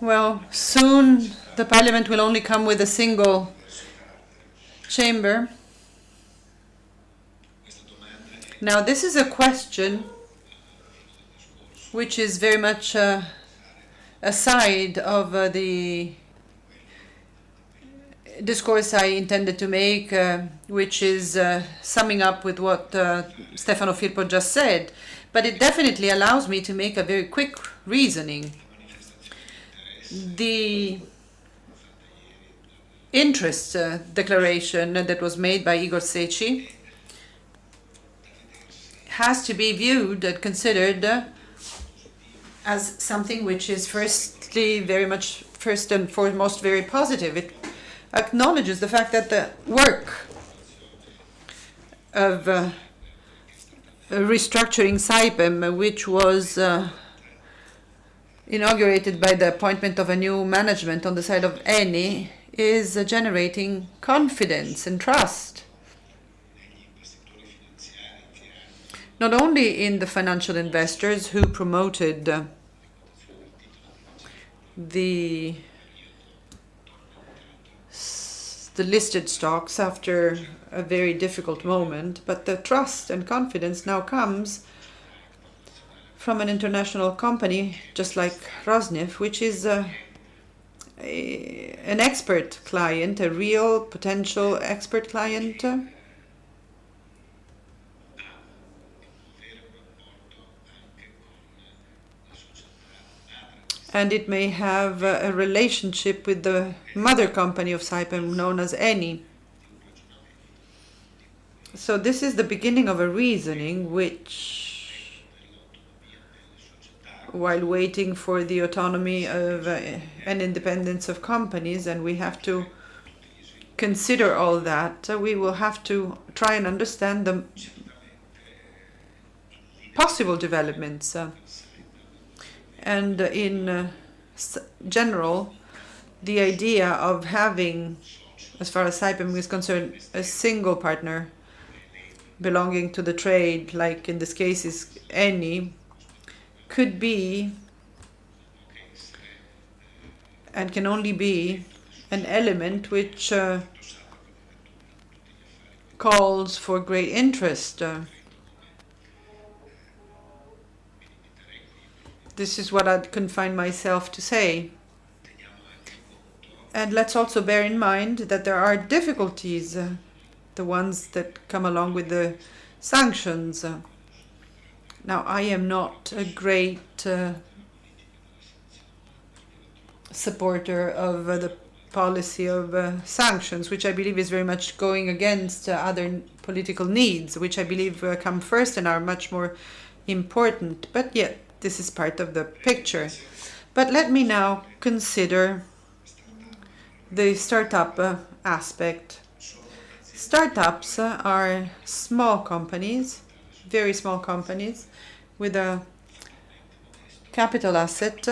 Well, soon the parliament will only come with a single chamber. Now, this is a question which is very much aside of the discourse I intended to make, which is summing up with what Stefano Firpo just said, but it definitely allows me to make a very quick reasoning. The interest declaration that was made by Igor Secchi has to be viewed and considered as something which is first and foremost very positive. It acknowledges the fact that the work of restructuring Saipem, which was inaugurated by the appointment of a new management on the side of Eni, is generating confidence and trust, not only in the financial investors who promoted the listed stocks after a very difficult moment, but the trust and confidence now comes from an international company just like Rosneft, which is an expert client, a real potential expert client, and it may have a relationship with the mother company of Saipem known as Eni. So this is the beginning of a reasoning which, while waiting for the autonomy of and independence of companies, and we have to consider all that, we will have to try and understand the possible developments. And in general, the idea of having, as far as Saipem is concerned, a single partner belonging to the trade, like in this case is Eni, could be and can only be an element which calls for great interest. This is what I'd confine myself to say. And let's also bear in mind that there are difficulties, the ones that come along with the sanctions. Now, I am not a great supporter of the policy of sanctions, which I believe is very much going against other political needs, which I believe come first and are much more important. But yet, this is part of the picture. But let me now consider the startup aspect. Startups are small companies, very small companies, with a capital asset.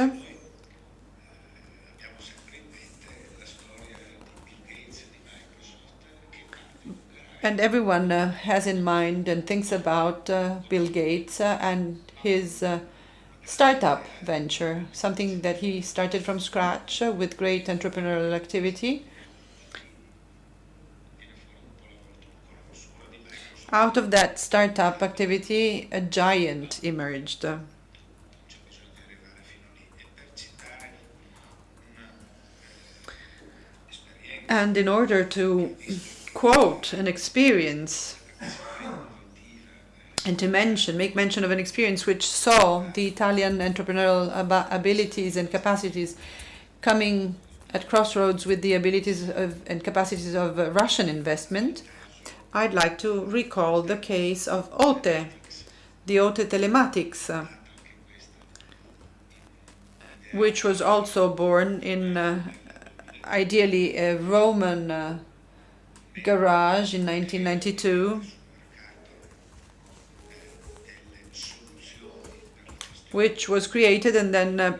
And everyone has in mind and thinks about Bill Gates and his startup venture, something that he started from scratch with great entrepreneurial activity. Out of that startup activity, a giant emerged. And in order to quote an experience and to make mention of an experience which saw the Italian entrepreneurial abilities and capacities coming at crossroads with the abilities and capacities of Russian investment, I'd like to recall the case of OTE, the OTE Telematics, which was also born in ideally a Roman garage in 1992, which was created and then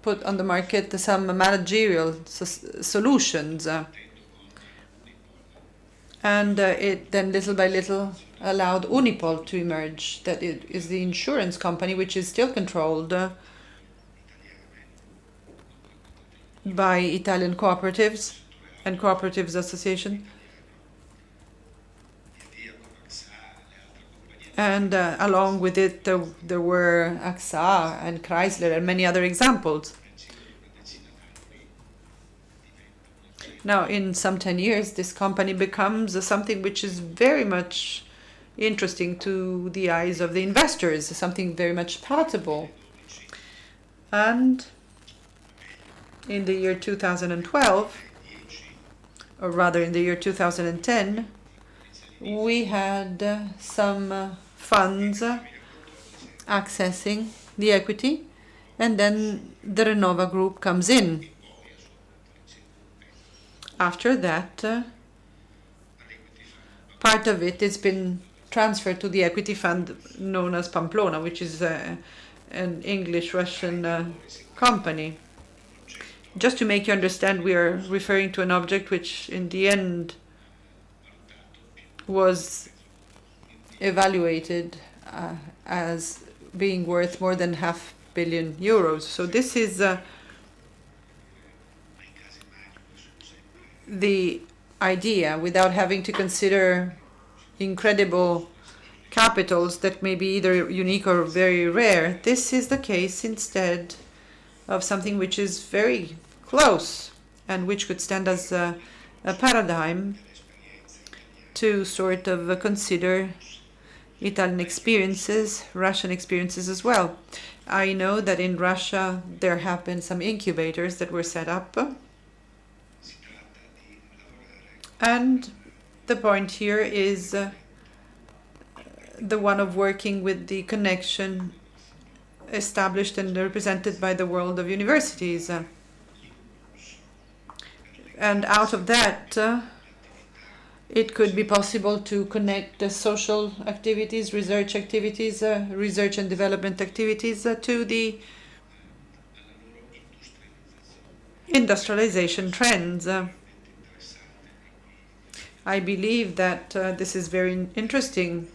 put on the market some managerial solutions. And it then little by little allowed Unipol to emerge, that it is the insurance company which is still controlled by Italian cooperatives and cooperatives association. And along with it, there were AXA and Chrysler and many other examples. Now, in some 10 years, this company becomes something which is very much interesting to the eyes of the investors, something very much palatable. And in the year 2012, or rather in the year 2010, we had some funds accessing the equity, and then the Renova Group comes in. After that, part of it has been transferred to the equity fund known as Pamplona, which is an English-Russian company. Just to make you understand, we are referring to an object which in the end was evaluated as being worth more than €500 million. So this is the idea, without having to consider incredible capitals that may be either unique or very rare. This is the case instead of something which is very close and which could stand as a paradigm to sort of consider Italian experiences, Russian experiences as well. I know that in Russia there have been some incubators that were set up. And the point here is the one of working with the connection established and represented by the world of universities. And out of that, it could be possible to connect the social activities, research activities, research and development activities to the industrialization trends. I believe that this is very interesting,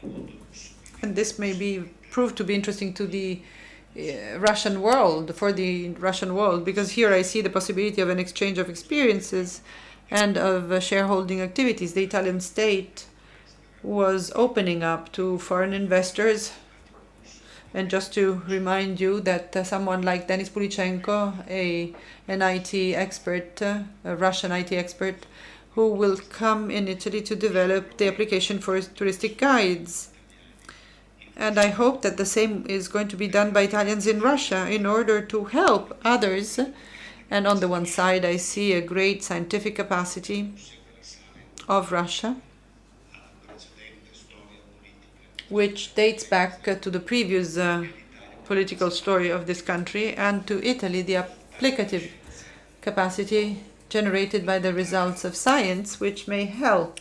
and this may be proved to be interesting to the Russian world, for the Russian world, because here I see the possibility of an exchange of experiences and of shareholding activities. The Italian state was opening up to foreign investors. And just to remind you that someone like Denis Pulichenko, an IT expert, a Russian IT expert, who will come in Italy to develop the application for touristic guides. And I hope that the same is going to be done by Italians in Russia in order to help others. And on the one side, I see a great scientific capacity of Russia, which dates back to the previous political story of this country, and to Italy, the applicative capacity generated by the results of science, which may help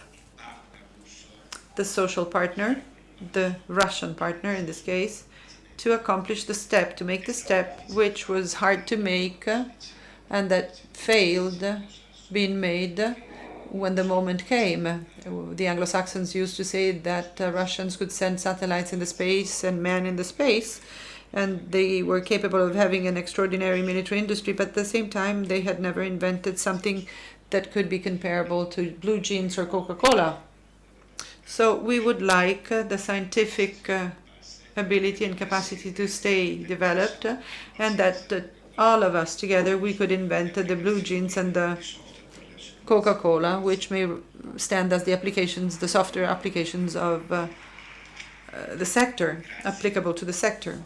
the social partner, the Russian partner in this case, to accomplish the step, to make the step which was hard to make and that failed being made when the moment came. The Anglo-Saxons used to say that Russians could send satellites in the space and men in the space, and they were capable of having an extraordinary military industry, but at the same time they had never invented something that could be comparable to blue jeans or Coca-Cola. So we would like the scientific ability and capacity to stay developed, and that all of us together we could invent the blue jeans and the Coca-Cola, which may stand as the applications, the software applications of the sector, applicable to the sector.